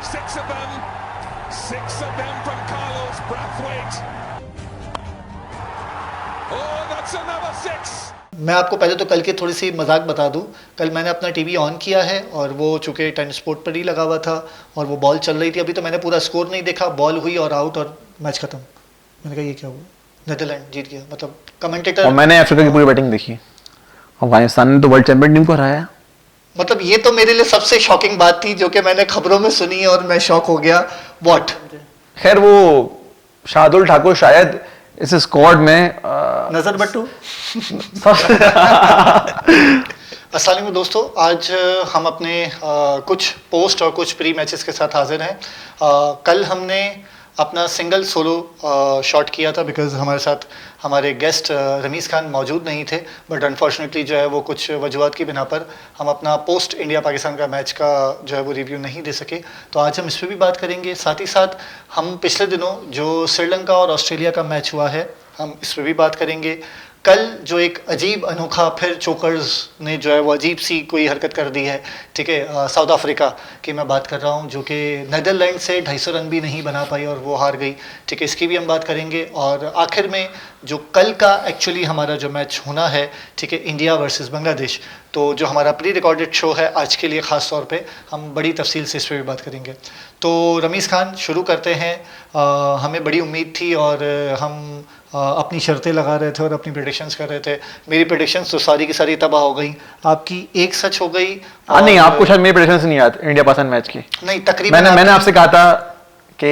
Six of them from Carlos Brathwaite. Oh, that's another six. मैं आपको पहले तो कल की थोड़ी सी मजाक बता दूं। कल मैंने अपना टीवी ऑन किया है और वो चूँकि 10 स्पोर्ट पर ही लगा हुआ था और वो बॉल चल रही थी। अभी तो मैंने पूरा स्कोर नहीं देखा, बॉल हुई और आउट और मैच खत्म। मैंने कहा ये क्या हुआ, नीदरलैंड जीत गया। मतलब कमेंटेटर, और मैंने अफ्रीका की पूरी बैटिंग देखी। अफगानिस्तान ने तो वर्ल्ड चैंपियन टीम को हराया। मतलब ये तो मेरे लिए सबसे शॉकिंग बात थी जो कि मैंने खबरों में सुनी और मैं शॉक हो गया। व्हाट, खैर वो शार्दुल ठाकुर शायद इस स्क्वाड में नजर बट्टू। अस्सलाम वालेकुम दोस्तों, आज हम अपने कुछ पोस्ट और कुछ प्री मैचेस के साथ हाजिर हैं। कल हमने अपना सिंगल सोलो शॉट किया था बिकॉज हमारे साथ हमारे गेस्ट रमीज़ खान मौजूद नहीं थे, बट अनफॉर्चुनेटली जो है वो कुछ वजूहत की बिना पर हम अपना पोस्ट इंडिया पाकिस्तान का मैच का जो है वो रिव्यू नहीं दे सके। तो आज हम इस पर भी बात करेंगे। साथ ही साथ हम पिछले दिनों जो श्रीलंका और ऑस्ट्रेलिया का मैच हुआ है हम इस पर भी बात करेंगे। कल जो एक अजीब अनोखा फिर चोकर्स ने जो है वो अजीब सी कोई हरकत कर दी है, ठीक है, साउथ अफ्रीका की मैं बात कर रहा हूँ, जो कि नीदरलैंड से 250 रन भी नहीं बना पाई और वो हार गई, ठीक है, इसकी भी हम बात करेंगे। और आखिर में जो कल का एक्चुअली हमारा जो मैच होना है, ठीक है, इंडिया वर्सेस बांग्लादेश, तो जो हमारा प्री रिकॉर्डेड शो है आज के लिए ख़ास तौर पे हम बड़ी तफसील से इस पर भी बात करेंगे। तो रमीज़ खान शुरू करते हैं। हमें बड़ी उम्मीद थी और हम अपनी शर्तें लगा रहे थे और अपनी प्रेडिक्शंस कर रहे थे। मेरी प्रेडिक्शंस तो सारी की सारी तबाह हो गई, आपकी एक सच हो गई। नहीं, आपको शायद मेरी प्रेडिक्शंस नहीं याद इंडिया पाकिस्तान मैच की। नहीं, तकरीबन मैंने आपसे कहा था कि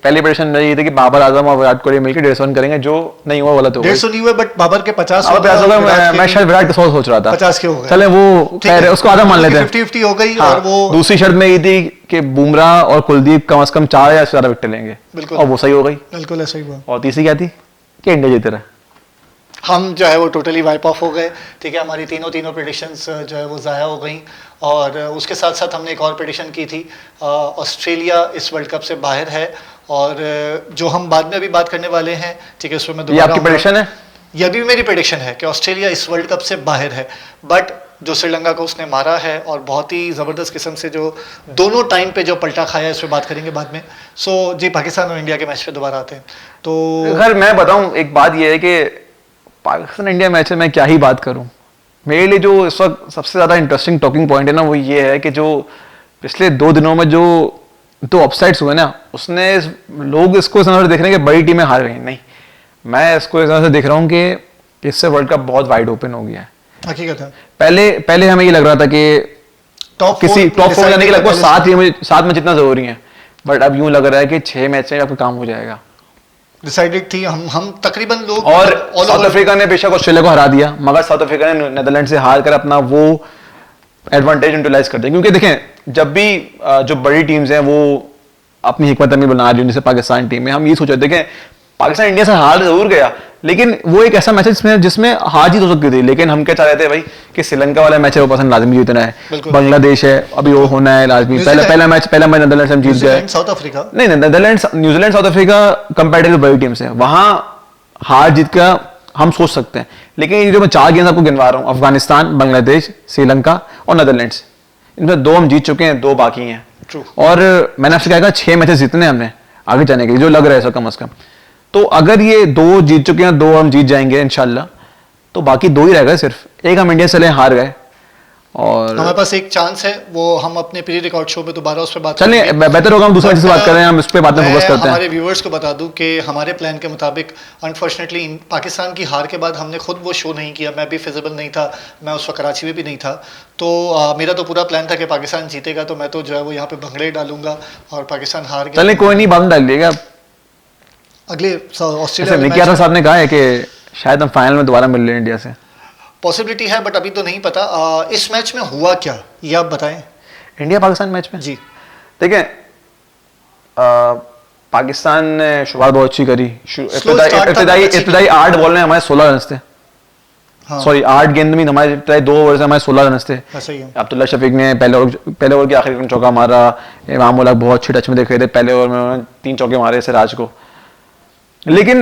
पहली प्रेडिक्शन मेरी ये थी कि बाबर आजम और विराट कोहली मिलकर 150 रन करेंगे, जो नहीं हुआ वाला तो 150 नहीं हुए, बट बाबर के 50 हो गए। मैं शायद विराट के 100 सोच रहा था, 50 के हो गए। चले वो खैर उसको आधा मान लेते हैं, 50-50 हो गई। हाँ, और वो दूसरी शर्त में ये थी कि बुमराह और कुलदीप कम से कम 4 या ज्यादा विकेट लेंगे, बिल्कुल, और वो सही हो गई। बिल्कुल ऐसा ही हुआ। और तीसरी क्या थी कि इंडिया जीते रहा। हम जो है वो टोटली वाइप ऑफ हो गए, ठीक है, हमारी तीनों प्रेडिक्शंस जो है वो ज़ाया हो गई। और उसके साथ साथ हमने एक और प्रेडिक्शन की थी, ऑस्ट्रेलिया इस वर्ल्ड कप से बाहर है, और जो हम बाद में अभी बात करने वाले हैं, ठीक है, उसमें मैं ये आपकी प्रेडिक्शन है? यह भी मेरी प्रेडिक्शन है कि ऑस्ट्रेलिया इस वर्ल्ड कप से बाहर है, बट जो श्रीलंका को उसने मारा है और बहुत ही ज़बरदस्त किस्म से जो दोनों टाइम पे जो पलटा खाया है, इस पर बात करेंगे बाद में। सो जी, पाकिस्तान और इंडिया के मैच पे दोबारा आते हैं। तो अगर मैं बताऊं, एक बात यह है कि पाकिस्तान इंडिया मैच में मैं क्या ही बात करूं। मेरे लिए जो इस वक्त सबसे ज़्यादा इंटरेस्टिंग टॉकिंग पॉइंट है ना, वो ये है कि जो पिछले 2 दिनों में जो 2 अपसेट्स हुए ना, उसने लोग इसको इस नज़र से देख रहे हैं कि बड़ी टीमें हार गई। नहीं, मैं इसको इस नज़र से देख रहा हूँ कि इससे वर्ल्ड कप बहुत वाइड ओपन हो गया है। हकीकत है, पहले हमें ये लग रहा था कि टॉप 4 जाने के लगभग 7 मैच जितना जरूरी है, बट अब यूं लग रहा है कि 6 मैच में आपका काम हो जाएगा। डिसाइडेड थी हम तकरीबन लोग। और साउथ अफ्रीका ने बेशक ऑस्ट्रेलिया को हरा दिया, मगर साउथ अफ्रीका ने नीदरलैंड से हार कर अपना वो एडवांटेज यूटिलाइज कर दिया। क्योंकि देखें, जब भी जो बड़ी टीम्स हैं वो अपनी हिकमत अमली बना रही है, जैसे पाकिस्तान टीम में हम ये सोचे, देखें पाकिस्तान इंडिया से हार जरूर गया, लेकिन वो एक ऐसा मैच है जिसमें हार जीत हो सकती थी। लेकिन हम क्या चाह रहे थे भाई कि श्रीलंका वाला मैच है वो पसंद लाजमी जीतना है, बांग्लादेश है अभी वो होना है लाजमी। पहला मैच नीदरलैंड से हम जीत गए। साउथ अफ्रीका नहीं, न्यूजीलैंड साउथ अफ्रीका कंपैरेटिव बड़ी टीम से, वहां हार जीत का हम सोच सकते हैं। लेकिन ये जो मैं 4 गेम्स आपको गिनवा रहा हूँ, अफगानिस्तान, बांग्लादेश, श्रीलंका और नीदरलैंड्स, इनमें 2 हम जीत चुके हैं, 2 बाकी हैं। और मैंने आपसे कहा 6 मैचेस जीतने हमने आगे जाने के लिए, जो लग रहा है कम अज कम। तो अगर ये 2 जीत चुके हैं, 2 हम जीत जाएंगे इंशाल्लाह, तो बाकी 2 ही रह गए सिर्फ। एक हम इंडिया से हार गए और हमारे पास एक चांस है, वो हम अपने प्री रिकॉर्ड शो में दोबारा उस पर बात चलिए, बेहतर होगा हम दूसरे मैच से बात करें, हम इस पे बात में फोकस करते हैं। हमारे व्यूअर्स को बता दूं कि हमारे प्लान के मुताबिक अनफॉर्चुनेटली पाकिस्तान की हार के बाद हमने खुद वो शो नहीं किया। मैं भी फिजिबल नहीं था, मैं उस वक्त कराची में भी नहीं था। तो मेरा तो पूरा प्लान था कि पाकिस्तान जीतेगा, तो मैं तो जो है वो यहाँ पे भंगड़े डालूंगा और पाकिस्तान हार गया। चलिए कोई नहीं, बाद में डाल देगा। अगले ऑस्ट्रेलिया निकिया साहब ने कहा है कि शायद हम फाइनल में दोबारा मिल रहे हैं इंडिया से। पॉसिबिलिटी है, बट अभी तो नहीं पता। इस मैच में हुआ क्या ये आप बताएं। इंडिया पाकिस्तान मैच में जी देखें, पाकिस्तान ने शुरुआत बहुत अच्छी करी। इब्तिदाई 8 बॉल में हमारे 16 रन थे। सॉरी 8 गेंद में हमारे 2 ओवर से हमारे 16 रन थे। अब्दुल्ला शफीक ने पहले ओवर के आखिरी में चौका मारा। इमाम उल हक बहुत अच्छे टच में देख रहे थे, पहले ओवर में उन्होंने 3 चौके मारे सिराज को। लेकिन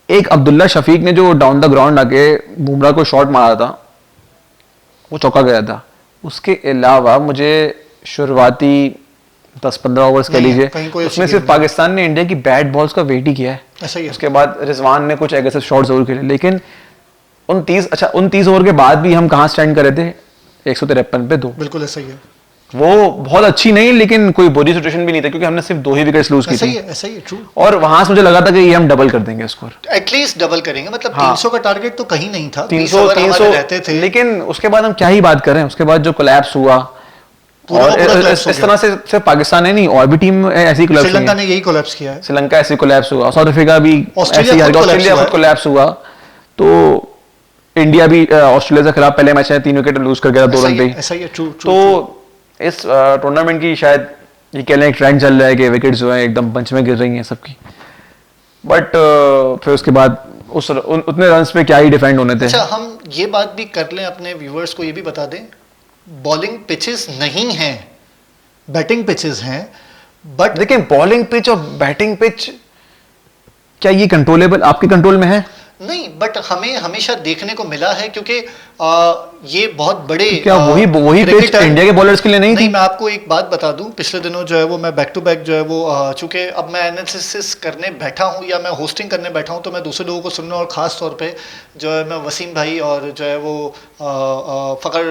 एक अब्दुल्ला शफीक ने जो डाउन द ग्राउंड आके बुमराह को शॉट मारा था, वो चौका गया था। उसके अलावा मुझे शुरुआती 10-15 ओवर्स कह नहीं है, लीजिए, कहीं कोई उसमें अच्छी सिर्फ गेंद नहीं। पाकिस्तान ने इंडिया की बैट बॉल्स का वेट ही किया है। ऐसा ही है। उसके बाद रिजवान ने कुछ एग्रेसिव शॉट जरूर खेले, लेकिन 29 ओवर के बाद भी हम कहाँ स्टैंड कर रहे थे? 153 पे 2। बिल्कुल ऐसा ही है, वो बहुत अच्छी नहीं, लेकिन कोई बुरी सिचुएशन भी नहीं था, क्योंकि हमने सिर्फ 2 ही विकेट्स लूज की ऐसा ही थी। है, ऐसा ही है, ट्रू। और वहां से मुझे लगा था कि ये हम डबल कर देंगे स्कोर। एटलीस्ट डबल करेंगे, मतलब हाँ। 300 का टारगेट तो कहीं नहीं था, 20 300 ओवर हमारे रहते थे। लेकिन उसके बाद हम क्या ही बात करें, उसके बाद जो कोलैप्स हुआ, पूरा और का पूरा collapse हो इस गया। तरह से सिर्फ पाकिस्तान है नहीं, और भी टीम ऐसी कोलैप्स हुई श्रीलंका है। ने यही कोलैप्स किया है। श्रीलंका ऐसे कोलैप्स हुआ, साउथ अफ्रीका भी ऑस्ट्रेलिया ऐसे ही हार खुद गया, collapse ऑस्ट्रेलिया हुआ खुद है। कोलैप्स हुआ। तो इंडिया भी ऑस्ट्रेलिया से खिलाफ पहले मैच में 3 विकेट लूज कर गया 2 रन पे ही। ऐसा ही है, ट्रू ट्रू। तो इस टूर्नामेंट की शायद ये कह लें एक ट्रेंड चल रहा है कि विकेट्स जो है एकदम पंच में गिर रही हैं सबकी, बट फिर उसके बाद उतने रन्स पे क्या ही डिफेंड होने थे। अच्छा, हम ये बात भी कर लें, अपने व्यूअर्स को ये भी बता दें, बॉलिंग पिचेस नहीं हैं, बैटिंग पिचेस हैं, बट लेकिन बॉलिंग पिच और बैटिंग पिच क्या ये कंट्रोलेबल आपके कंट्रोल में है? नहीं, बट हमें हमेशा देखने को मिला है, क्योंकि ये बहुत बड़े क्या वही पिच क्रिकेटर- इंडिया के बॉलर्स के लिए नहीं थी? मैं आपको एक बात बता दूं, पिछले दिनों जो है वो मैं बैक टू बैक जो है वो चूंकि अब मैं एनालिसिस करने बैठा हूं या मैं होस्टिंग करने बैठा हूं, तो मैं दूसरे लोगों को सुनने, और ख़ास तौर पे जो है मैं वसीम भाई और जो है वो फ़खर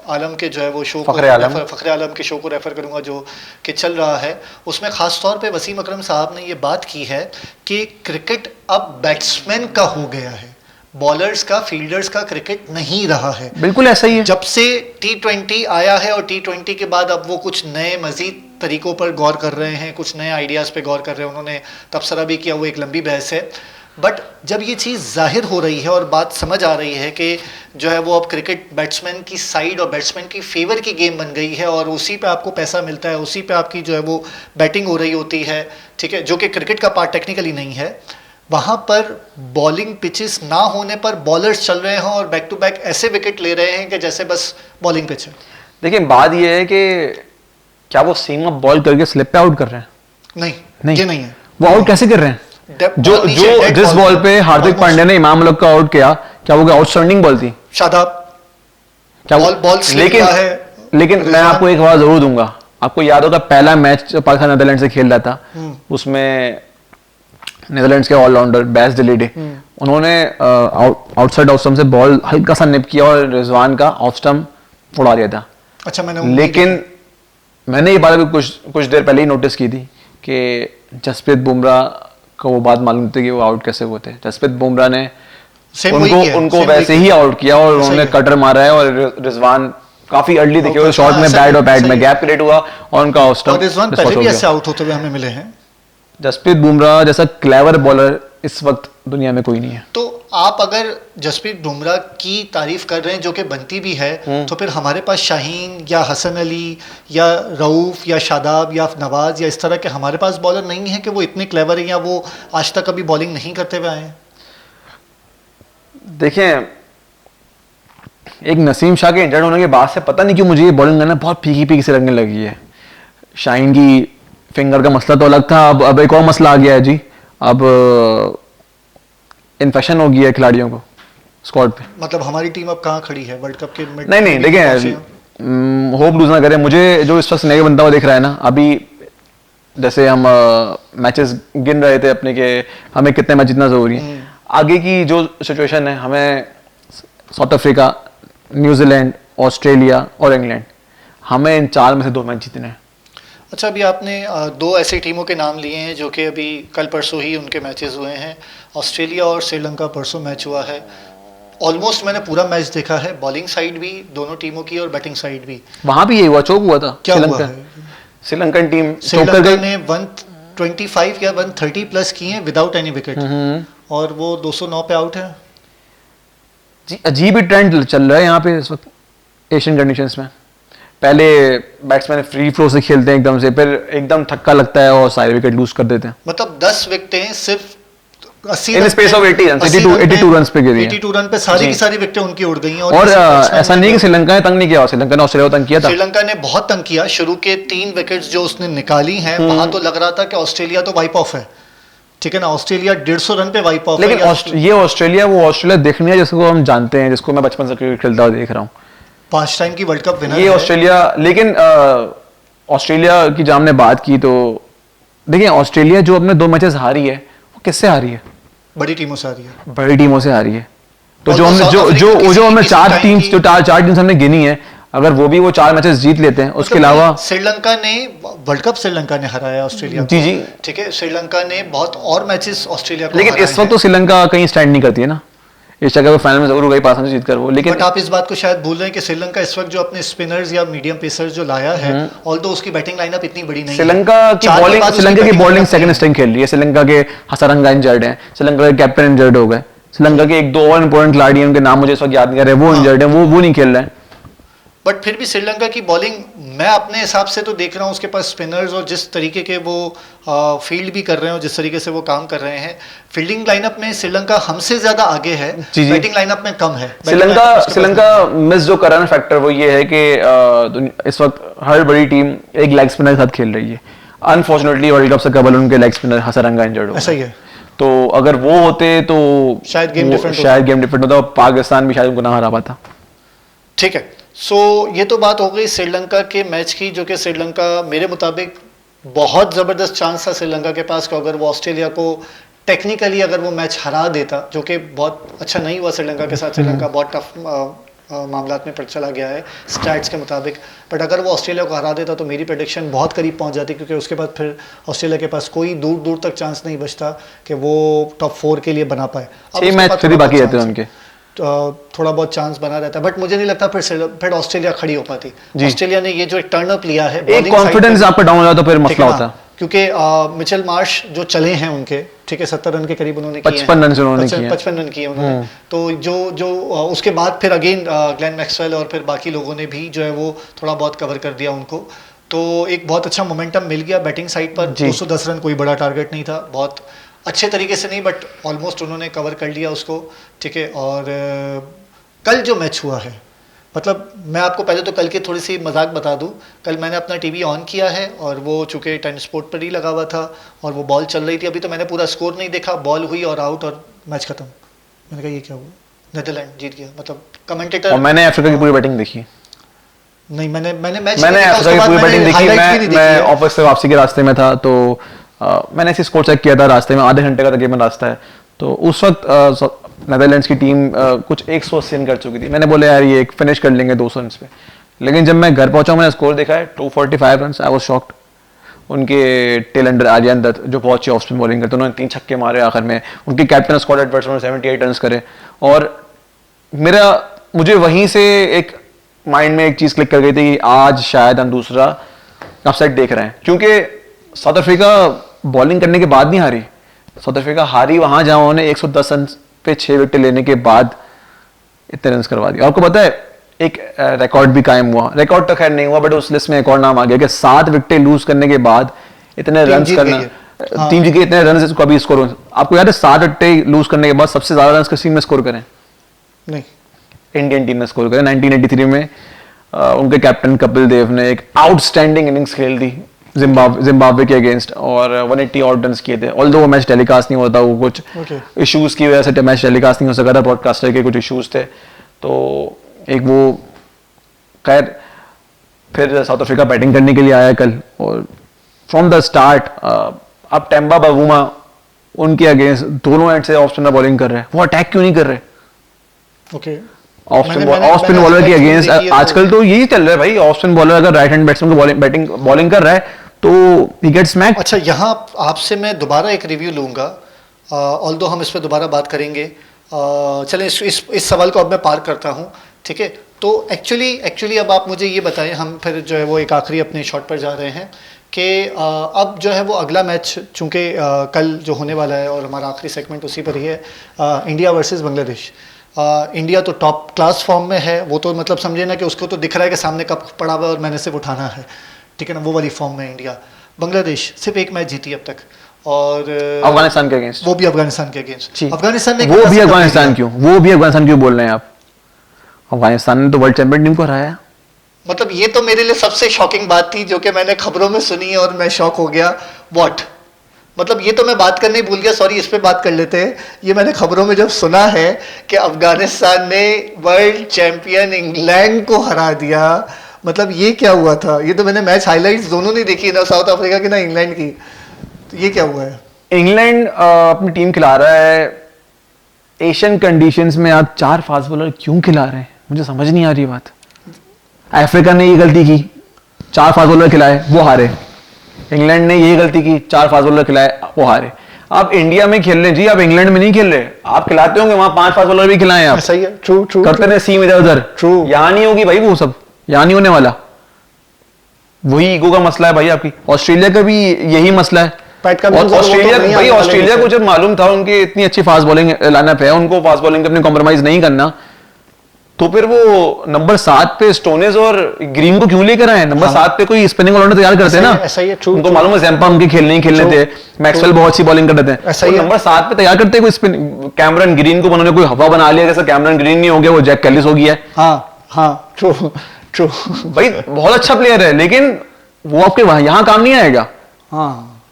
आलम के जो है वो शो फ़खर आलम के शो को रेफ़र करूंगा जो कि चल रहा है, उसमें ख़ास तौर पे वसीम अकरम साहब ने ये बात की है कि क्रिकेट अब बैट्समैन का हो गया है, बॉलर्स का, फील्डर्स का क्रिकेट नहीं रहा है। बिल्कुल ऐसा ही है। जब से T20 आया है, और T20 के बाद अब वो कुछ नए मजीद तरीकों पर गौर कर रहे हैं, कुछ नए आइडियाज़ पे गौर कर रहे हैं, उन्होंने तबसरा भी किया, वो एक लंबी बहस है। बट जब ये चीज़ जाहिर हो रही है और बात समझ आ रही है कि जो है वो अब क्रिकेट बैट्समैन की साइड और बैट्समैन की फेवर की गेम बन गई है, और उसी पे आपको पैसा मिलता है, उसी पे आपकी जो है वो बैटिंग हो रही होती है, ठीक है, जो कि क्रिकेट का पार्ट टेक्निकली नहीं है, वहाँ पर बॉलिंग पिचेस ना होने पर बॉलर्स चल रहे हैं और बैक टू बैक ऐसे विकेट ले रहे हैं कि जैसे बस बॉलिंग पिच है। देखिए बात यह है कि क्या वो सीम अप बॉल करके स्लिप पे आउट कर रहे हैं? नहीं, ये नहीं है। वो आउट कैसे कर रहे हैं? जो बॉल नीचे, जो डेड जिस बॉल पे हार्दिक almost- पांड्या ने इमाम मुल्क को आउट किया, क्या वो आउटस्टैंडिंग बॉल थी? शादाब, क्या बॉल slip हुआ है। लेकिन मैं आपको एक बात जरूर दूंगा, आपको याद होगा पहला मैच पाकिस्तान नीदरलैंड से खेल रहा था, उसमें नीदरलैंड्स के ऑलराउंडर बैस डिलीडे, उन्होंने आउटसाइड ऑफ स्टंप से बॉल हल्का सा निप किया और रिजवान का ऑफ स्टंप उड़ा दिया था। अच्छा, लेकिन मैंने ये बात अभी कुछ देर पहले ही नोटिस की थी कि जसप्रीत बुमराह को वो बात मालूम थी कि वो आउट कैसे हुए थे। जसप्रीत बुमराह ने उनको वैसे ही आउट किया और उन्होंने कटर मारा है, और रिजवान काफी अर्ली दिखे और शॉट में बैट और बैट में गैप क्रिएट हुआ और उनका ऑफ स्टंप रिजवान पहले भी ऐसे आउट होते हुए हमें मिले हैं। जसप्रीत बुमराह जैसा क्लेवर बॉलर इस वक्त दुनिया में कोई नहीं है। तो आप अगर जसप्रीत बुमराह की तारीफ कर रहे हैं, जो कि बनती भी है, तो फिर हमारे पास शाहीन या हसन अली या रऊफ या शादाब या नवाज या इस तरह के हमारे पास बॉलर नहीं है कि वो इतने क्लेवर हैं या वो आज तक कभी बॉलिंग नहीं करते हुए आए हैं। देखें, एक नसीम शाह के इंजर्ड होने के बाद से पता नहीं क्यों मुझे ये बॉलिंग करना बहुत फीकी फीकी से लगने लगी है। शाहीन की फिंगर का मसला तो अलग था, अब एक और मसला आ गया है जी, अब इन्फेक्शन हो गया है खिलाड़ियों को स्क्वाड पे। मतलब हमारी टीम अब कहाँ खड़ी है वर्ल्ड कप के मिड? नहीं देखें, होप लूज ना करें। मुझे जो इस वक्त नया बनता हुआ दिख रहा है ना, अभी जैसे हम मैचेस गिन रहे थे अपने के हमें कितने मैच जीतना जरूरी है, आगे की जो सिचुएशन है, हमें साउथ अफ्रीका, न्यूजीलैंड, ऑस्ट्रेलिया और इंग्लैंड, हमें इन 4 में से 2 मैच जीतने हैं। अच्छा, अभी आपने 2 ऐसी टीमों के नाम लिए हैं जो कि अभी कल परसों ही उनके मैचेस हुए हैं। ऑस्ट्रेलिया और श्रीलंका परसों मैच हुआ है। ऑलमोस्ट मैंने पूरा मैच देखा है, बॉलिंग साइड भी दोनों टीमों की और बैटिंग साइड भी। वहां भी ये हुआ, चौक हुआ था। क्या हुआ है? श्रीलंकन टीम श्रीलंका ने 125 या 130 प्लस किए हैं विदाउट एनी विकेट, और वो 209 पे आउट है। जी, अजीब ही ट्रेंड चल रहा है यहाँ पे इस वक्त एशियन कंडीशंस में। पहले बैट्समैन फ्री फ्लो से खेलते हैं एकदम से, फिर एकदम थक्का लगता है और सारे विकेट लूज कर देते हैं। मतलब 10 विकेटें सिर्फ 80 in space of 80 run, 82 run पे गिरी हैं। 82 रन पे सारी की सारी विकेटें उनकी उड़ गई हैं। और ऐसा नहीं कि श्रीलंका ने तंग नहीं किया, श्रीलंका ने ऑस्ट्रेलिया को तंग किया था। श्रीलंका ने बहुत तंग किया। शुरू के 3 विकेट्स जो उसने निकाली हैं, वहां तो लग रहा था कि ऑस्ट्रेलिया तो वाइप ऑफ है, ठीक है ना, ऑस्ट्रेलिया 150 रन पे वाइप ऑफ है। लेकिन ये ऑस्ट्रेलिया वो ऑस्ट्रेलिया देखने है जिसको हम जानते हैं, जिसको मैं बचपन से क्रिकेट खेलता हुआ देख रहा हूँ। 5 टाइम की वर्ल्ड कप विनर ये ऑस्ट्रेलिया, लेकिन ऑस्ट्रेलिया की जब हमने बात की तो देखिए ऑस्ट्रेलिया जो अपने 2 मैचेस हारी है वो किससे हारी है? बड़ी टीमों से आ रही है। बड़ी टीमों से हारी है। तो और जो तो हमने साउथ जो अफ्रीका जो किसी- जो हमने किसी चार टाइम टीम्स की- जो चार टीम्स हमने गिनी है, अगर वो भी वो 4 मैचेस जीत लेते हैं उसके मतलब अलावा श्रीलंका ने वर्ल्ड कप श्रीलंका ने हराया ऑस्ट्रेलिया जी को। जी। ठीक है, श्रीलंका ने बहुत और मैचेस ऑस्ट्रेलिया को लेकिन हराए इस वक्त हैं। तो श्रीलंका कहीं स्टैंड नहीं करती है ना, इस जगह पे फाइनल में जरूर गई पास जीत कर वो, लेकिन बट आप इस बात को शायद भूल रहे हैं कि श्रीलंका इस वक्त जो अपने स्पिनर्स या मीडियम पेसर्स जो लाया है, ऑल्दो उसकी बैटिंग लाइनअप इतनी बड़ी नहीं है। श्रीलंका की चार के बॉलिंग बाद उसकी श्रीलंका की बैटिंग बॉलिंग lineup सेकंड नहीं है। स्ट्रिंग खेल रही है। श्रीलंका के हसारंगा इंजर्ड हैं, श्रीलंका के कैप्टन इंजर्ड हो गए, श्रीलंका के 1-2 और इंपॉर्टेंट खिलाड़ी हैं, उनके नाम मुझे इस वक्त याद नहीं आ रहे, वो इंजर्ड हैं, वो नहीं खेल रहे हैं। बट फिर भी श्रीलंका की बॉलिंग मैं अपने हिसाब से तो देख रहा हूँ, उसके पास स्पिनर्स और जिस तरीके के वो फील्ड भी कर रहे हैं, जिस तरीके से वो काम कर रहे हैं, फील्डिंग लाइनअप में श्रीलंका हमसे ज्यादा आगे है, जी जी। बैटिंग लाइनअप में कम है। श्रीलंका मिस जो कर रहा है फैक्टर वो ये है कि इस वक्त हर बड़ी टीम एक लेग स्पिनर के साथ खेल रही है। अनफॉर्चुनेटली वर्ल्ड कप से कबल उनके लेग स्पिनर हसारंगा इंजर्ड हो ऐसा ही है। तो अगर वो होते तो शायद गेम डिफरेंट होता और पाकिस्तान भी शायद उनको ना हरा पाता। ठीक है, सो ये तो बात हो गई श्रीलंका के मैच की, जो कि श्रीलंका मेरे मुताबिक बहुत ज़बरदस्त चांस था श्रीलंका के पास कि अगर वो ऑस्ट्रेलिया को टेक्निकली अगर वो मैच हरा देता, जो कि बहुत अच्छा नहीं हुआ श्रीलंका के साथ। श्रीलंका बहुत टफ मामलात में चला गया है स्टैट्स के मुताबिक। बट अगर वो ऑस्ट्रेलिया को हरा देता तो मेरी प्रेडिक्शन बहुत करीब पहुंच जाती, क्योंकि उसके बाद फिर ऑस्ट्रेलिया के पास कोई दूर दूर तक चांस नहीं बचता कि वो टॉप 4 के लिए बना पाए। अब 6 उसके मैच बाद फिर थोड़ा बाकी बहुत रहते हैं चांस है। उनके, थोड़ा बहुत चांस बना रहता है, बट मुझे नहीं लगता फिर ऑस्ट्रेलिया खड़ी हो पाती। ऑस्ट्रेलिया ने ये जो एक टर्न अप लिया है, एक कॉन्फिडेंस आपका डाउन हो जाता तो फिर मसला होता है। क्योंकि मिचेल मार्श जो चले हैं उनके, ठीक है, 70 रन के करीब उन्होंने किए हैं, 55 रन उन्होंने किए हैं। 55 रन किए उन्होंने। तो जो उसके बाद फिर अगेन ग्लेन मैक्सवेल और फिर बाकी लोगों ने भी जो है वो थोड़ा बहुत कवर कर दिया उनको। तो एक बहुत अच्छा मोमेंटम मिल गया बैटिंग साइड पर। 210 रन कोई बड़ा टारगेट नहीं था, बहुत अच्छे तरीके से नहीं, बट ऑलमोस्ट उन्होंने कवर कर लिया उसको। ठीक है, और कल जो मैच हुआ है, मतलब मैं आपको पहले तो कल की थोड़ी सी मजाक बता दूं। कल मैंने अपना टीवी ऑन किया है और वो चूंकि टेन स्पोर्ट पर ही लगा हुआ था और वो बॉल चल रही थी। अभी तो मैंने पूरा स्कोर नहीं देखा, बॉल हुई और आउट और मैच खत्म। मैंने कहा ये क्या हुआ, नीदरलैंड जीत गया। मतलब कमेंटेटर, और मैंने अफ्रीका की पूरी बैटिंग देखी। नहीं मैंने मैच मैंने अफ्रीका की पूरी बैटिंग देखी। मैं ऑफिस से वापसी के रास्ते में था, तो मैंने ऐसे स्कोर चेक किया था रास्ते में, आधे घंटे का तकरीबन रास्ता है। तो उस वक्त नेदरलैंड्स की टीम कुछ 180 रन कर चुकी थी। मैंने बोला यार ये एक फिनिश कर लेंगे 200 रन पे। लेकिन जब मैं घर पहुंचा मैंने स्कोर देखा है 245 रन। I was shocked. उनके टेल एंडर आर्यन दत्त जो बहुत अच्छी ऑफ स्पिन बॉलिंग करते, उन्होंने 3 छक्के मारे आखिर में। उनके कैप्टन स्कॉट एडवर्ड्स ने 78 रन करे। और मुझे वहीं से एक माइंड में एक चीज क्लिक कर गई थी कि आज शायद हम दूसरा अपसेट देख रहे हैं, क्योंकि साउथ अफ्रीका बॉलिंग करने के बाद नहीं हारी। साउथ अफ्रीका हारी वहां जहां उन्होंने 110 रन पे 6 विकेट लेने के बाद इतने रन करवा दिए। आपको पता है एक रिकॉर्ड भी कायम हुआ, रिकॉर्ड तो खैर नहीं हुआ बट उस लिस्ट में एक और नाम आ गया कि 7 विकेट लूज करने के बाद इतने रन करना, टीम जीत के इतने रन कभी स्कोर। आपको याद है 7 विकेट लूज करने के बाद सबसे ज्यादा रन किस टीम में स्कोर करें? नहीं, इंडियन टीम ने स्कोर करें। 1983 में उनके कैप्टन कपिल देव ने एक आउटस्टैंडिंग इनिंग्स खेल दी जिम्बाब्वे के अगेंस्ट और 180 आउट रन किए थे। ऑल्दो वो मैच टेलीकास्ट नहीं होता, वो कुछ इश्यूज की वजह से मैच टेलीकास्ट नहीं हो सका था, ब्रॉडकास्टर के कुछ इश्यूज थे। तो एक वो खैर फिर साउथ अफ्रीका बैटिंग करने के लिए आया कल और फ्रॉम द स्टार्ट अब टेम्बा बावूमा उनके अगेंस्ट दोनों एंड से ऑफ स्पिनर बॉलिंग कर रहे हैं। वो अटैक क्यों नहीं कर रहे? ओके, ऑफ स्पिन बॉलर के अगेंस्ट आजकल तो यही चल रहा है भाई। ऑफ स्पिन बॉलर अगर राइट हैंड बैट्समैन को बॉलिंग कर रहा है तो ही गेट्स स्मैक्ड। अच्छा, यहाँ आपसे मैं दोबारा एक रिव्यू लूंगा, ऑल्दो हम इस पर दोबारा बात करेंगे। चलें इस सवाल को अब मैं पार करता हूँ, ठीक है। तो एक्चुअली अब आप मुझे ये बताएं, हम फिर जो है वो एक आखिरी अपने शॉट पर जा रहे हैं कि अब जो है वो अगला मैच चूँकि कल जो होने वाला है और हमारा आखिरी सेगमेंट उसी पर ही है, इंडिया वर्सेस बांग्लादेश। इंडिया तो टॉप क्लास फॉर्म में है, वो तो मतलब समझे ना कि उसको तो दिख रहा है कि सामने कप पड़ा हुआ है और मैंने सिर्फ उठाना है, ठीक है ना, वो वाली फॉर्म में इंडिया। बांग्लादेश सिर्फ एक मैच जीती अब तक और अफगानिस्तान के अगेंस्ट, वो भी अफगानिस्तान के अगेंस्ट। अफगानिस्तान ने वो भी अफगानिस्तान क्यों बोल रहे हैं आप? अफगानिस्तान ने तो वर्ल्ड चैंपियन टीम को हराया। मतलब ये तो मेरे लिए सबसे शॉकिंग बात थी जो कि मैंने खबरों में सुनी और मैं शॉक हो गया। व्हाट, मतलब ये तो मैं बात करने भूल गया, सॉरी, इस पे बात कर लेते हैं। ये मैंने खबरों में जब सुना है कि अफगानिस्तान ने वर्ल्ड चैंपियन इंग्लैंड को हरा दिया, मतलब ये क्या हुआ था? ये तो मैंने मैच हाइलाइट्स दोनों नहीं देखी, ना साउथ अफ्रीका की ना इंग्लैंड की, तो ये क्या हुआ है? इंग्लैंड अपनी टीम खिला रहा है एशियन कंडीशंस में, आप 4 फास्ट बॉलर क्यों खिला रहे हैं? मुझे समझ नहीं आ रही बात। अफ्रीका ने ये गलती की, 4 फास्ट बॉलर खिलाए, वो हारे। इंग्लैंड ने यही गलती की, 4 फास्ट बॉलर खिलाए, वो हारे। आप इंडिया में खेल रहे जी, आप इंग्लैंड में नहीं खेल रहे। आप खिलाते होंगे वहां 5 फास्ट बॉलर भी खिलाए आप। सही है, ट्रू ट्रू करते रहे सीम इधर उधर। ट्रू। यहाँ नहीं होगी भाई, वो सब यहाँ नहीं होने वाला। वही ईगो का मसला है भाई आपकी। ऑस्ट्रेलिया का भी यही मसला है। और ऑस्ट्रेलिया को जब मालूम था उनकी इतनी अच्छी फास्ट बॉलिंग लाइनअप है, उनको फास्ट बॉलिंग अपने कॉम्प्रोमाइज नहीं करना, तो फिर वो नंबर 7 पे स्टोनेस और ग्रीन को क्यों लेकर आए? नंबर 7 पे कोई स्पिनिंग ऑलराउंडर तैयार करते हैं ना। ऐसा ही है, ट्रू। उनको मालूम है जैम्पा उनके खेलने थे, मैक्सवेल बहुत अच्छी बॉलिंग करते थे, ऐसा ही है। नंबर 7 पे तैयार करते हैं कोई स्पिन। कैमरन ग्रीन को उन्होंने कोई हवा बना लिया, जैसे कैमरन ग्रीन नहीं हो गया वो जैक कैलिस हो गया है। हाँ ट्रू ट्रू। भाई बहुत अच्छा प्लेयर है, लेकिन वो आपके यहाँ काम नहीं आएगा।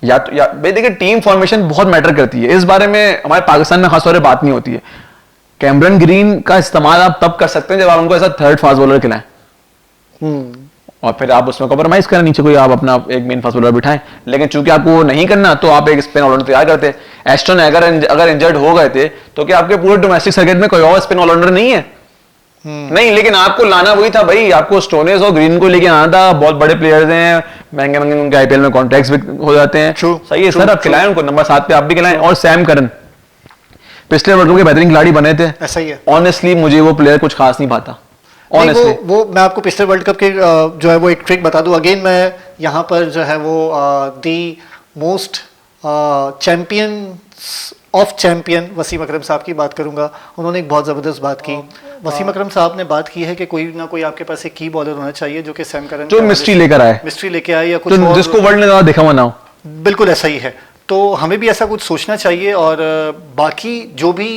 या भाई देखिए, टीम फॉर्मेशन बहुत मैटर करती है। इस बारे में हमारे पाकिस्तान में खासतौर पर बात नहीं होती है। कैमरन ग्रीन का इस्तेमाल आप तब कर सकते हैं जब आप उनको ऐसा 3rd फास्ट बॉलर खिलाएं, और फिर आप उसमें कॉम्प्रोमाइज करें, नीचे कोई आप अपना एक मेन फास्ट बॉलर बिठाएं। लेकिन चूंकि आपको वो नहीं करना, तो आप एक स्पिन ऑलराउंडर तैयार करते। एस्टन अगर इंजर्ड हो गए थे, तो क्या आपके पूरे डोमेस्टिक सर्किट में कोई और स्पिन ऑलराउंडर नहीं है? नहीं, लेकिन आपको लाना वही था भाई, आपको स्टोनेस और ग्रीन को लेके आना था। बहुत बड़े प्लेयर्स हैं, महंगे महंगे उनके आईपीएल में कॉन्ट्रैक्ट्स भी हो जाते हैं। सही है सर, आप खिलाएं उनको, नंबर 7 पे आप भी खिलाएं। और सैम करन पिछले वर्ल्ड कप के बेहतरीन खिलाड़ी बने थे। ऐसा ही है। ऑनेस्टली मुझे वो प्लेयर कुछ खास नहीं पाता। ऑनेस्टली वो मैं आपको पिछले वर्ल्ड कप के जो है वो एक ट्रिक बता दूं। अगेन मैं यहाँ पर जो है वो the most champion of champion Wasim Akram साहब की बात करूंगा। उन्होंने एक बहुत ज़बरदस्त बात की। वसीम अकरम साहब ने बात की है कि कोई ना कोई आपके पास एक की बॉलर होना चाहिए जो कि सैम करन जो मिस्ट्री लेकर आए या कुछ तो जिसको वर्ल्ड ने ज़्यादा देखा हुआ ना हो। बिल्कुल ऐसा ही है। तो हमें भी ऐसा कुछ सोचना चाहिए। और बाकी जो भी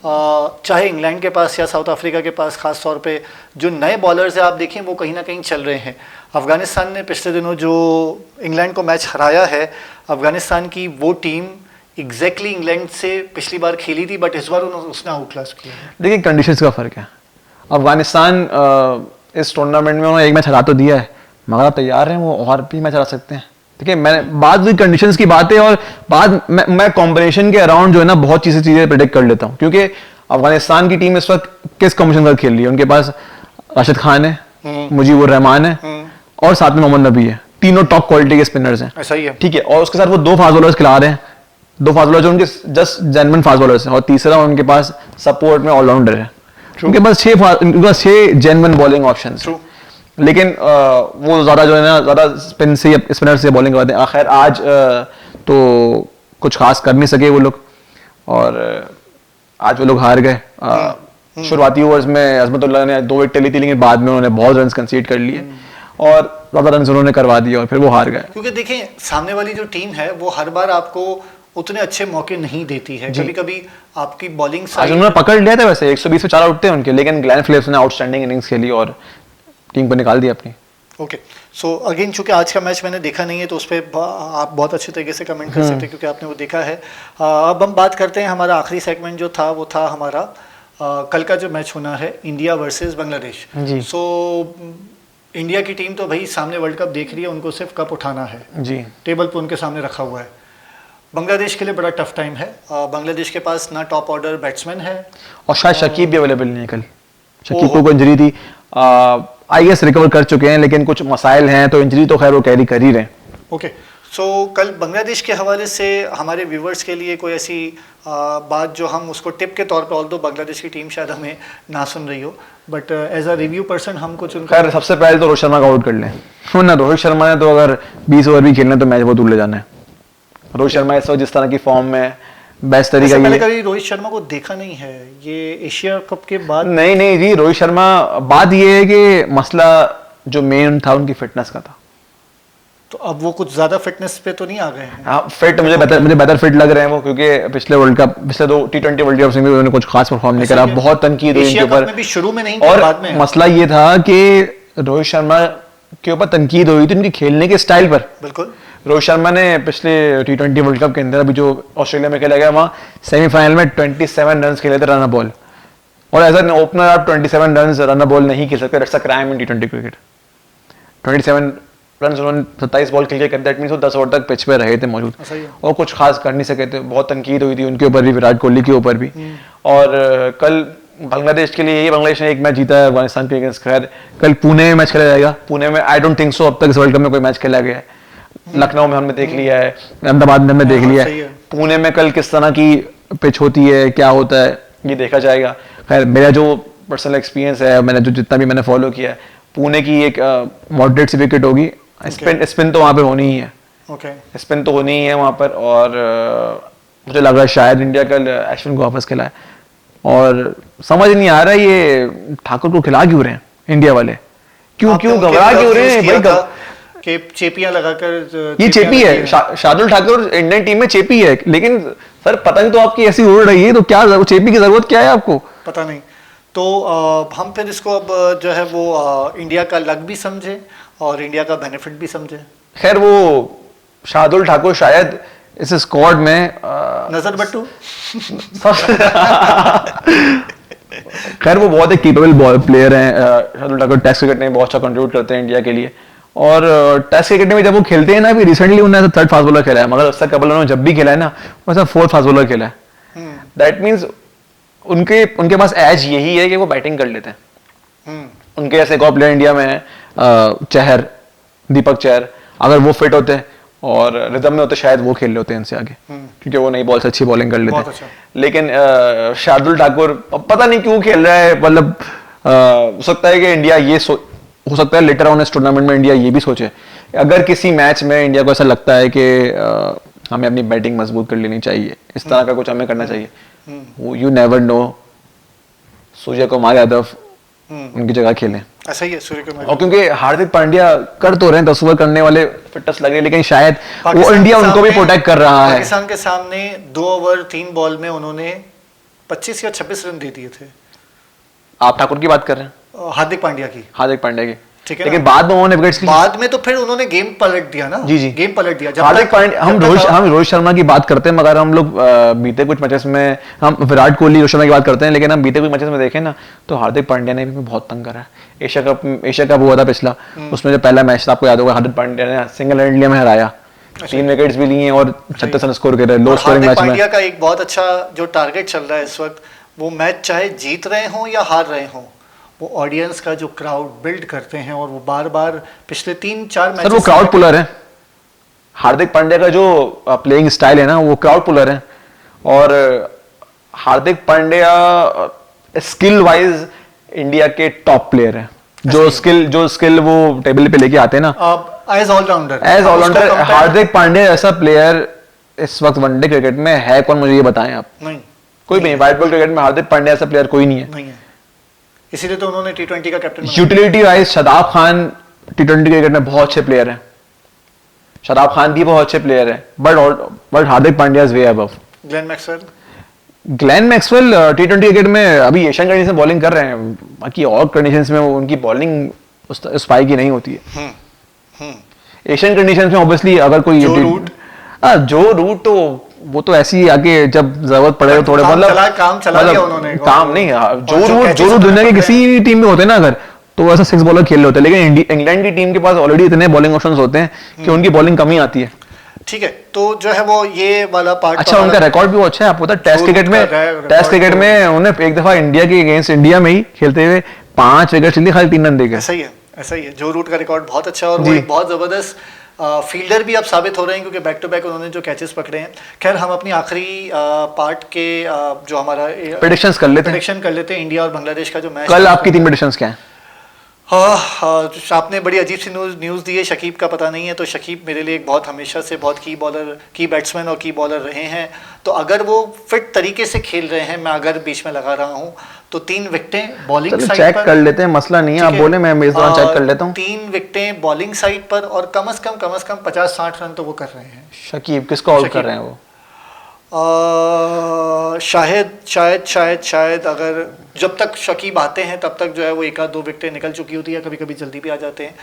चाहे इंग्लैंड के पास या साउथ अफ्रीका के पास खास तौर पे जो नए बॉलर्स हैं, आप देखें वो कहीं ना कहीं चल रहे हैं। अफगानिस्तान ने पिछले दिनों जो इंग्लैंड को मैच हराया है, अफगानिस्तान की वो टीम एग्जैक्टली इंग्लैंड से पिछली बार खेली थी, बट इस बार उसने आउट क्लास किया। देखिए कंडीशंस का फर्क है। अफगानिस्तान इस टूर्नामेंट में उन्होंने एक मैच हरा तो दिया है, मगर आप तैयार हैं वो और भी मैच हरा सकते हैं। ठीक है, मैंने बात हुई कंडीशंस की बात है, और बाद मैं कॉम्बिनेशन के अराउंड जो है ना बहुत चीजें प्रेडिक्ट कर लेता हूँ, क्योंकि अफगानिस्तान की टीम इस वक्त किस कॉम्बिनेशन का खेल रही है। उनके पास राशिद खान है, मुजीबुर रहमान है, और साथ में मोहम्मद नबी है। तीनों टॉप क्वालिटी के स्पिनर्स हैं। ऐसा ही है। ठीक है, और उसके साथ वो 2 फास्ट बॉलर्स खिला रहे हैं। 2 फास्ट बॉलर जो उनके जस्ट जेन्युइन फास्ट बॉलर्स हैं, और तीसरा उनके पास सपोर्ट में ऑलराउंडर है। उनके पास 6 जेन्युइन बॉलिंग ऑप्शंस, लेकिन वो ज्यादा जो है ना ज्यादा स्पिनर से बॉलिंग करवाते हैं। खैर आज तो कुछ खास कर नहीं सके वो लोग, और आज वो लोग हार गए। शुरुआती ओवर्स में अजमतुल्लाह ने 2 विकेट ली थी, लेकिन बाद में उन्होंने बहुत रन कंसीड कर लिए और ज्यादा रन उन्होंने करवा दिए, और फिर वो हार गए। क्योंकि देखें सामने वाली जो टीम है वो हर बार आपको उतने अच्छे मौके नहीं देती है। कभी कभी आपकी बॉलिंग आज उन्होंने पकड़ लिया था वैसे 120 पे 4 उठते हैं उनके, लेकिन ग्लेन फिलिप्स ने आउटस्टैंडिंग इनिंग्स खेली और टीम को निकाल दिया अपनी। ओके, सो अगेन चूंकि आज का मैच मैंने देखा नहीं है तो उस पर आप बहुत अच्छे तरीके से कमेंट कर सकते हैं क्योंकि आपने वो देखा है। अब हम बात करते हैं, हमारा आखिरी सेगमेंट जो था वो था हमारा कल का जो मैच होना है India versus Bangladesh. So India की टीम तो भाई सामने वर्ल्ड कप देख रही है, उनको सिर्फ कप उठाना है जी, टेबल पर उनके सामने रखा हुआ है। बांग्लादेश के लिए बड़ा टफ टाइम है। बांग्लादेश के पास ना टॉप ऑर्डर बैट्समैन है, और शायद शकीब भी अवेलेबल नहीं है कल। शकीब को इंजरी थी, आई गेस रिकवर कर चुके हैं, लेकिन कुछ मसाइल हैं, तो इंजरी तो खैर वो कैरी कर ही रहे हैं। ओके, सो कल बांग्लादेश के हवाले से हमारे व्यूवर्स के लिए कोई ऐसी बात जो हम उसको टिप के तौर पे, ऑल्दो बांग्लादेश की टीम शायद हमें ना सुन रही हो, but as a review person हम कुछ उनका खैर सबसे पहले तो रोहित शर्मा का आउट कर लें, वरना रोहित शर्मा ने तो अगर 20 ओवर भी खेलने तो मैच बहुत दूर ले जाना है। रोहित शर्मा इस वक्त जिस तरह की फॉर्म में बेस्ट तरीका पहले कभी रोहित शर्मा को देखा नहीं है ये एशिया कप के बाद। नहीं जी, रोहित शर्मा, बात ये है कि मसला जो मेन था उनकी फिटनेस का था, तो अब वो कुछ ज्यादा फिटनेस पे तो नहीं आ गए हैं। हाँ, फिट मुझे बेहतर फिट लग रहे हैं वो, क्योंकि पिछले 2 T20 वर्ल्ड कप में उन्होंने कुछ खास परफॉर्म नहीं करा, बहुत तनकीद हुई उनके ऊपर, भी शुरू में नहीं और बाद में। मसला ये था कि रोहित शर्मा के ऊपर तनकीद हुई थी उनकी खेलने के स्टाइल पर। बिल्कुल, रोहित शर्मा ने पिछले T20 वर्ल्ड कप के अंदर अभी जो ऑस्ट्रेलिया में खेला गया वहाँ सेमीफाइनल में 27 रन खेले थे रन बॉल, और एज एन ओपनर आप 27 रन रन बॉल नहीं खेल सकते, that's a crime in T20 cricket. 27 run उन्होंने 27 बॉल खेल के कर, दैट मीन्स वो 10 ओवर तक पिच पे रहे थे मौजूद और कुछ खास कर नहीं सके थे। बहुत तनकीद हुई थी उनके ऊपर भी, विराट कोहली के ऊपर भी। और कल बांग्लादेश के लिए, ये बांग्लादेश ने एक मैच जीता है अफगानिस्तान के अगेंस्ट। खैर कल पुणे में मैच खेला जाएगा। पुणे में आई डोंट थिंक सो अब तक इस वर्ल्ड कप में कोई मैच खेला गया है। लखनऊ में हमने देख लिया है, अहमदाबाद में हमने देख लिया है। पुणे में कल किस तरह की पिच होती है, क्या होता है, ये देखा जाएगा। खैर मेरा जो पर्सनल एक्सपीरियंस है, मैंने जो जितना भी मैंने फॉलो किया है, पुणे की एक मॉडरेट सी विकेट होगी। स्पिन तो वहाँ पे होनी ही है, स्पिन तो होनी ही है वहाँ पर। और मुझे लग रहा है शायद इंडिया कल अश्विन को वापस खिलाए। और समझ नहीं आ रहा ये ठाकुर को खिला क्यों रहे हैं इंडिया वाले, क्यों घबरा क्यों रहे हैं भाई? कि चेपियां लगाकर, ये चेपी है, शार्दुल ठाकुर इंडियन टीम में चेपी है। लेकिन सर पतंग तो आपकी ऐसी उड़ रही है, तो क्या चेपी की जरूरत क्या है आपको? पता नहीं। तो हम फिर इसको अब जो है वो इंडिया का लक भी समझे और इंडिया का बेनिफिट भी समझे। खैर वो शार्दुल ठाकुर शायद इस स्क्वाड में नजर बट्टू खैर वो बहुत एक केपेबल प्लेयर हैं। शार्दुल ठाकुर टेस्ट क्रिकेट में बहुत अच्छा कंट्रीब्यूट करते हैं इंडिया के लिए। और टेस्ट क्रिकेट में जब वो खेलते हैं ना, अभी रिसेंटली उन्होंने थर्ड फास्ट बॉलर खेला है, मगर उससे कबल उन्होंने जब भी खेला है ना, वैसा फोर्थ फास्ट बॉलर खेला है। दैट मीन्स उनके पास एज यही है कि वो बैटिंग कर लेते हैं। उनके ऐसे एक और प्लेयर इंडिया में है चहर, दीपक चहर, अगर वो फिट होते और रिदम में होते शायद वो खेल रहे होते हैं इनसे आगे, क्योंकि वो नई बॉल से अच्छी बॉलिंग कर लेते हैं। अच्छा। लेकिन शार्दुल ठाकुर पता नहीं क्यों खेल रहा है। मतलब हो सकता है कि इंडिया ये हो सकता है लेटर ऑन इस टूर्नामेंट में इंडिया ये भी सोचे, अगर किसी मैच में इंडिया को ऐसा लगता है कि हमें अपनी बैटिंग मजबूत कर लेनी चाहिए, इस तरह का कुछ हमें करना चाहिए, you never know, Surya Kumar Yadav उनकी जगह खेलें। ऐसा ही है सूर्य कुमार। और क्योंकि हार्दिक पांड्या कर तो रहे हैं, 10 ओवर करने वाले फिटनेस लग रही है, लेकिन शायद वो इंडिया उनको भी प्रोटेक्ट कर रहा है। पाकिस्तान के सामने 2 ओवर 3 बॉल में उन्होंने 25 या 26 रन दे दिए थे। आप ठाकुर की बात कर रहे हैं? हार्दिक पांड्या की। ठीक है, लेकिन बाद में उन्होंने विकेट्स ली, बाद में तो फिर उन्होंने गेम पलट दिया ना। जी गेम पलट दिया। हार्दिक पांड्या, हम रोहित शर्मा की बात करते हैं, मगर हम लोग बीते कुछ मैचेस में हम विराट कोहली, रोहित शर्मा की बात करते हैं, लेकिन हम बीते कुछ मैचेस में देखें ना, तो हार्दिक पांड्या ने भी बहुत तंग करा है। एशिया कप हुआ था पिछला, उसमें जो पहला मैच था आपको याद होगा, हार्दिक पांड्या ने सिंगल हैंड इंडिया में हराया, 3 विकेट्स भी लिए और 36 रन स्कोर करे लो स्कोरिंग मैच में। पांड्या का एक बहुत अच्छा जो टारगेट चल रहा है इस वक्त, वो मैच चाहे जीत रहे हों या हार रहे हों, वो ऑडियंस का जो क्राउड बिल्ड करते हैं, और वो बार बार पिछले 3-4 मैच, वो क्राउड पुलर है। हार्दिक पांड्या का जो प्लेइंग स्टाइल है ना, वो क्राउड पुलर है। और Hardik Pandya skill wise India के टॉप प्लेयर है। जो स्किल वो टेबल पे लेके आते हैं ना, एज ऑलराउंडर हार्दिक पांड्या ऐसा प्लेयर इस वक्त वनडे क्रिकेट में है कौन, मुझे ये बताएं आप। नहीं, कोई नहीं। व्हाइट बॉल क्रिकेट में हार्दिक पांड्या ऐसा प्लेयर कोई नहीं है। इसीलिए तो उन्होंने T20 का captain. Utility wise Shadab Khan T20 cricket में बहुत अच्छे प्लेयर हैं, शादाब खान भी बहुत अच्छे प्लेयर हैं, but Hardik Pandya is way above. Glenn Maxwell T20 cricket में अभी एशियन कंडीशन में बॉलिंग कर रहे हैं, बाकी और कंडीशंस में उनकी बॉलिंग उस पाई की नहीं होती है। एशियन कंडीशंस में ऑब्वियसली अगर कोई जो रूट तो वो तो ऐसी आके जब जरूरत पड़े थोड़े, मतलब काम चला दिया उन्होंने। काम नहीं, जो रूट दुनिया की किसी टीम में होते हैं ना अगर, तो ऐसा 6 बॉलर खेल रहे होते हैं, लेकिन इंग्लैंड की टीम के पास ऑलरेडी इतने बॉलिंग ऑप्शंस होते हैं कि उनकी बॉलिंग कम ही आती है। ठीक है, तो जो है वो ये वाला पार्ट अच्छा, उनका रिकॉर्ड भी वो अच्छा है। आपको पता है टेस्ट क्रिकेट में उन्होंने एक दफा इंडिया के अगेंस्ट इंडिया में ही खेलते हुए 5 विकेट लिए, खाली 3 रन देके। ऐसा ही है। जो रूट का रिकॉर्ड बहुत अच्छा है, और वो एक बहुत जबरदस्त फील्डर भी अब साबित हो रहे हैं, क्योंकि बैक टू बैक उन्होंने जो कैचेस पकड़े हैं। खैर हम अपनी आखिरी पार्ट के जो हमारा प्रेडिक्शन कर लेते हैं इंडिया और बांग्लादेश का जो मैच। कल आपकी 3 प्रेडिक्शंस क्या हैं? आपने बड़ी अजीब सी न्यूज़ दी है, शकीब का पता नहीं है। तो शकीब मेरे लिए एक बहुत हमेशा से बहुत की बैट्समैन और की बॉलर रहे हैं। तो अगर वो फिट तरीके से खेल रहे हैं, मैं अगर बीच में लगा रहा हूँ, तो 3 विकेटें बॉलिंग साइड चेक कर लेते हैं, मसला नहीं है, आप बोले मैं इस दौरान चेक कर लेता हूँ। 3 विकेटें बॉलिंग साइड पर, और कम से कम 50-60 रन तो वो कर रहे हैं। शकीब किसको आउट कर रहे हैं वो? शायद अगर जब तक शकीब आते हैं तब तक जो है वो 1-2 विकेटें निकल चुकी होती है, कभी कभी जल्दी भी आ जाते हैं,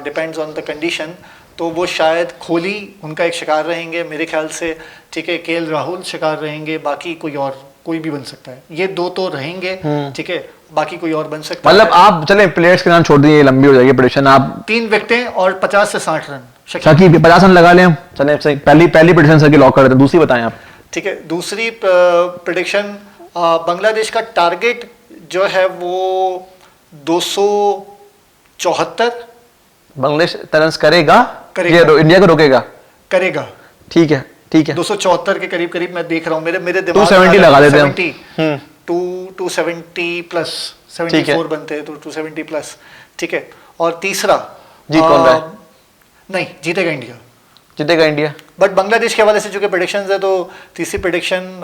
डिपेंड्स ऑन द कंडीशन। तो वो शायद कोहली उनका एक शिकार रहेंगे मेरे ख्याल से। ठीक है, KL राहुल शिकार रहेंगे, बाकी कोई और कोई भी बन सकता है, ये दो तो रहेंगे, ठीक है, बाकी कोई और बन सकता है। मतलब आप चले प्लेयर्स के नाम छोड़ दिए, लंबी हो जाएगी प्रेडिक्शन। आप 3 विकेटें और 50 से 60 रन। शकीब 50 रन लगा लें हम, चले सही। पहली प्रेडिक्शन सर की लॉक कर देते हैं, दूसरी बताएं आप। ठीक है, दूसरी प्रेडिक्शन, बांग्लादेश का टारगेट जो है वो 274 बांग्लादेश रन्स करेगा, करेगा। ये इंडिया को रोकेगा, करेगा। ठीक है ठीक है। 274 के करीब करीब मैं देख रहा हूँ, मेरे दिमाग 270 लगा देते हैं हम। 270 प्लस, ठीक है। 74 बनते हैं तो 270 प्लस, ठीक है। और तीसरा, जीत कौन रहा है? नहीं, जीतेगा इंडिया, जीतेगा इंडिया। बट बांग्लादेश के हवाले से जो कि प्रेडिक्शंस है, तो तीसरी प्रेडिक्शन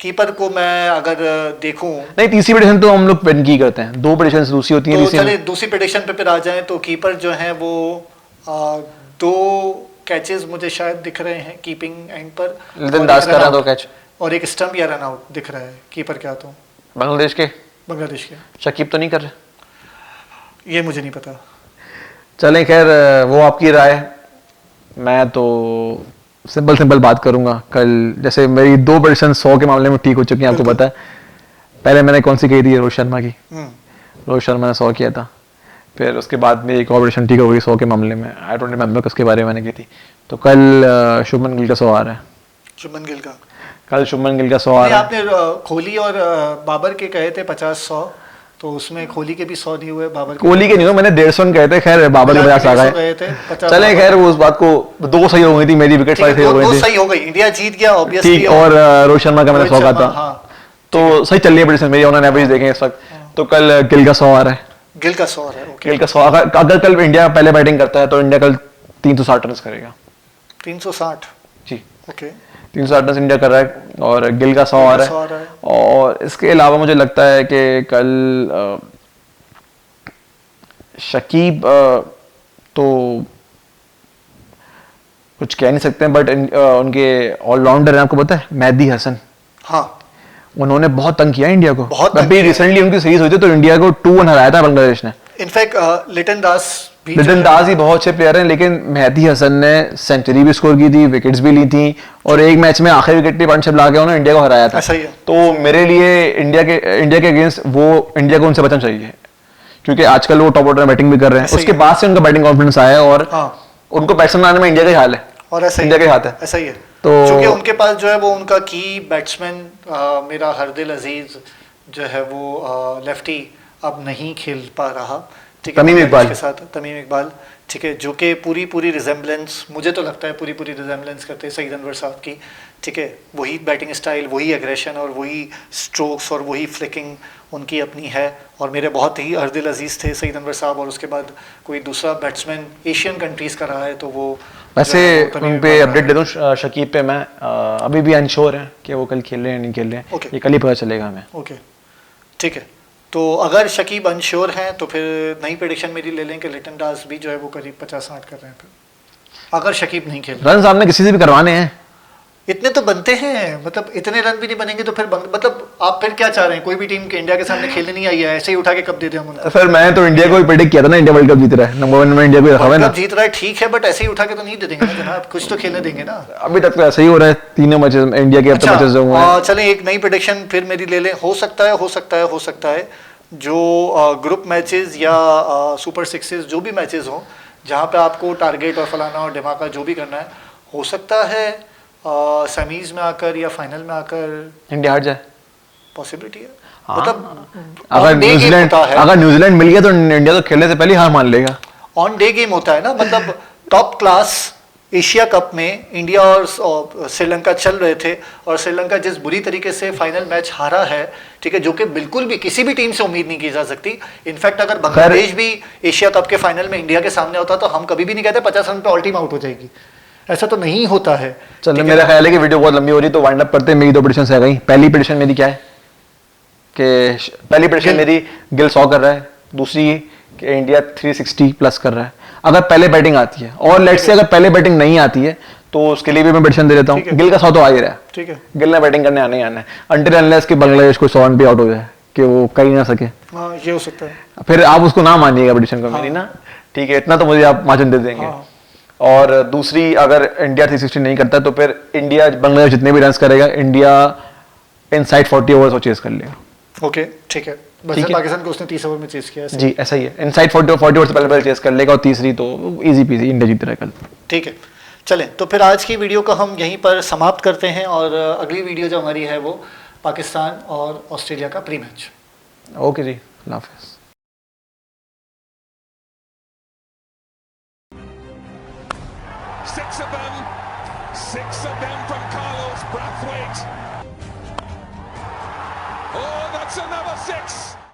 कीपर को मैं अगर देखूं, नहीं, तीसरी प्रेडिक्शन तो हम लोग पेन की करते हैं, 2 प्रेडिक्शंस दूसरी होती हैं। तो चलिए दूसरी प्रेडिक्शन पे फिर आ जाएं, तो कीपर जो है वो 2 कैचेस मुझे शायद दिख रहे हैं कीपिंग एंड पर, लिटन दास कर रहा है 2 कैच, और एक स्टंप या रन आउट दिख रहा है कीपर क्या, तो बांग्लादेश के शकीब तो नहीं कर रहे, ये मुझे नहीं पता। चलें खैर, वो आपकी राय। मैं तो सिंपल बात करूंगा। कल जैसे मेरी 2 प्रेडिक्शन 100 के मामले में ठीक हो चुकी हैं, आपको पता है। पहले मैंने कौन सी कही थी? रोहित शर्मा की। रोहित शर्मा ने 100 किया था, फिर उसके बाद में एक और प्रेडिक्शन ठीक हो गई 100 के मामले में, आई डोंट रिमेंबर किसके बारे में मैंने की थी। तो कल शुभमन गिल का 100 आ रहा है। शुभमन गिल का कल शुभमन गिल का 100 आ रहा है। आपने कोहली और बाबर के कहे थे 50-100, तो उसमें कोहली के भी 100 नहीं हुए, बाबर कोहली के नहीं हुए, मैंने 150 कहे थे। खैर बाबर के 50 आ गए। चले खैर, वो उस बात को 2 सही हो गई थी, मेरी विकेट सही हो गई थी, सही हो गई, इंडिया जीत गया ऑब्वियसली। ठीक, और रोहित शर्मा का मैंने 100 कहा था, तो सही चल रही है प्रेडिक्शन मेरी। उन्होंने एवरेज देखें इस वक्त, तो कल गिल का 100 आ रहा है। गिल का 100 है, ओके। गिल का 100 अगर कल इंडिया पहले बैटिंग करता है तो इंडिया कल 360 रन करेगा। 360, जी, ओके। 360 रन इंडिया कर रहा है, और गिल का 100 आ रहा है। और इसके अलावा मुझे लगता है कि कल शकीब तो कुछ कह नहीं सकते हैं, बट उनके ऑलराउंडर हैं, आपको पता है मेहदी हसन। हाँ, उन्होंने बहुत तंग किया इंडिया को। बहुत अभी रिसेंटली उनकी सीरीज हुई थी तो इंडिया को 2-1 हराया था बांग्लादेश ने। इनफैक्ट लिटन दास भी बहुत अच्छे प्लेयर हैं, लेकिन मेहदी हसन ने सेंचुरी भी स्कोर की थी, विकेट्स भी ली थी, और एक मैच में आखिरी विकेट की पार्टनरशिप ला के उन्होंने इंडिया को हराया था। ऐसा ही है। तो मेरे लिए इंडिया के अगेंस्ट वो इंडिया को उनसे बचना चाहिए, क्योंकि आजकल वो टॉप ऑर्डर में बैटिंग भी कर रहे हैं। उसके बाद से उनका बैटिंग कॉन्फिडेंस आया है, और उनको बैट्समैन आने में इंडिया का ही हाल है, और ऐसा इंडिया के हाथ है। ऐसा ही है। तो क्योंकि उनके पास जो है वो उनका की बैट्समैन मेरा हरदिल अजीज जो है वो लेफ्टी अब नहीं खेल पा रहा, ठीक है, तमीम इकबाल के साथ, तमीम इकबाल, ठीक है, जो कि पूरी रिजेम्बलेंस, मुझे तो लगता है पूरी रिजेम्बलेंस करते हैं सईद अनवर साहब की, ठीक है। वही बैटिंग स्टाइल, वही एग्रेशन, और वही स्ट्रोक्स, और वही फ्लिकिंग उनकी अपनी है। और मेरे बहुत ही हरदिल अजीज़ थे सईद अनवर साहब, और उसके बाद कोई दूसरा बैट्समैन एशियन कंट्रीज़ का रहा है तो वो वैसे उन पे अपडेट दे दूं शकीब पे। मैं अभी भी अनश्योर है कि वो कल खेल रहे हैं नहीं खेल रहे हैं, ये कल ही पता चलेगा हमें। ओके, ठीक है। तो अगर शकीब अनश्योर हैं तो फिर नई प्रेडिक्शन मेरी ले लें कि लिटन दास भी जो है वो करीब 50-60 कर रहे हैं। फिर अगर शकीब नहीं खेल रन आपने किसी से भी करवाने हैं, इतने तो बनते हैं, मतलब इतने रन भी नहीं बनेंगे तो फिर मतलब आप फिर क्या चाह रहे हैं? कोई भी टीम के इंडिया के सामने खेलने नहीं आई है, ऐसे ही उठा के कब दे दें हम उनको? फिर मैं तो इंडिया को ही प्रेडिक्ट किया था ना, इंडिया वर्ल्ड कप जीत रहा है, नंबर 1 में इंडिया को रखा हुआ है ना। जीत रहा है ठीक है, बट ऐसे ही उठा के तो नहीं दे देंगे ना जनाब, कुछ तो खेलने देंगे ना। अभी तक तो ऐसा ही हो रहा है, तीनों मैचेस में इंडिया के अब तक मैचेस जो हुए हैं। चलें एक नई प्रेडिक्शन फिर मेरी ले लें। हो सकता है जो ग्रुप मैचेस या सुपर सिक्सेस जो भी मैचेस हों, जहाँ पे आपको टारगेट और फलाना और धमाका जो भी करना है, हो सकता है सेमीज में आकर या फाइनल में आकर इंडिया हार जाए, पॉसिबिलिटी है। हाँ। मतलब अगर न्यूजीलैंड मिल गया तो इंडिया तो खेलने से पहले हार मान लेगा। ऑन डे गेम होता है ना, मतलब टॉप क्लास एशिया कप में इंडिया और श्रीलंका चल रहे थे, और श्रीलंका जिस बुरी तरीके से फाइनल मैच हारा है, ठीक है, जो कि बिल्कुल भी किसी भी टीम से उम्मीद नहीं की जा सकती। इनफैक्ट अगर बांग्लादेश भी एशिया कप के फाइनल में इंडिया के सामने होता तो हम कभी भी नहीं कहते 50 रन पे ऑल टीम आउट हो जाएगी, ऐसा तो नहीं होता है। चलो मेरा ख्याल है कि वीडियो बहुत लंबी हो रही है, तो वाइंड अप करते हैं। मेरी 2 प्रेडिक्शंस है गई। पहली प्रेडिक्शन मेरी क्या है कि पहली प्रेडिक्शन मेरी गिल 100 कर रहा है, दूसरी कि इंडिया 360 प्लस कर रहा है अगर पहले बैटिंग आती है, और लेट्स से अगर पहले बैटिंग नहीं आती है तो उसके लिए भी मैं प्रेडिक्शन दे देता हूँ। गिल का 100 तो आ ही रहा है, ठीक है, गिल ने बैटिंग करने आना ही आना है, अंटिल अनलेस कि बांग्लादेश को 100 रन पे आउट हो जाए कि वो कर ही ना सके। हाँ, ये हो सकता है। फिर आप उसको ना मानिएगा प्रेडिक्शन को मेरी ना, ठीक है, इतना तो मुझे आप मार्जिन दे देंगे। और दूसरी, अगर इंडिया 360 नहीं करता तो फिर इंडिया बांग्लादेश जितने भी रन करेगा, इंडिया इनसाइड 40 ओवर्स और चेस कर लेगा। ओके, ठीक है। ठीक वैसे है। पाकिस्तान को उसने 30 ओवर में चेस किया है। जी ऐसा ही है, इनसाइड 40 ओवर से पहले चेस कर लेगा और तीसरी तो इजी पीजी इंडिया जीत रहा है कल। ठीक है, चलें तो फिर आज की वीडियो को हम यहीं पर समाप्त करते हैं और अगली वीडियो जो हमारी है वो पाकिस्तान और ऑस्ट्रेलिया का प्री मैच। ओके जी, अल्लाह हाफिज़। Six of them from Carlos Brathwaite. Oh, that's another six.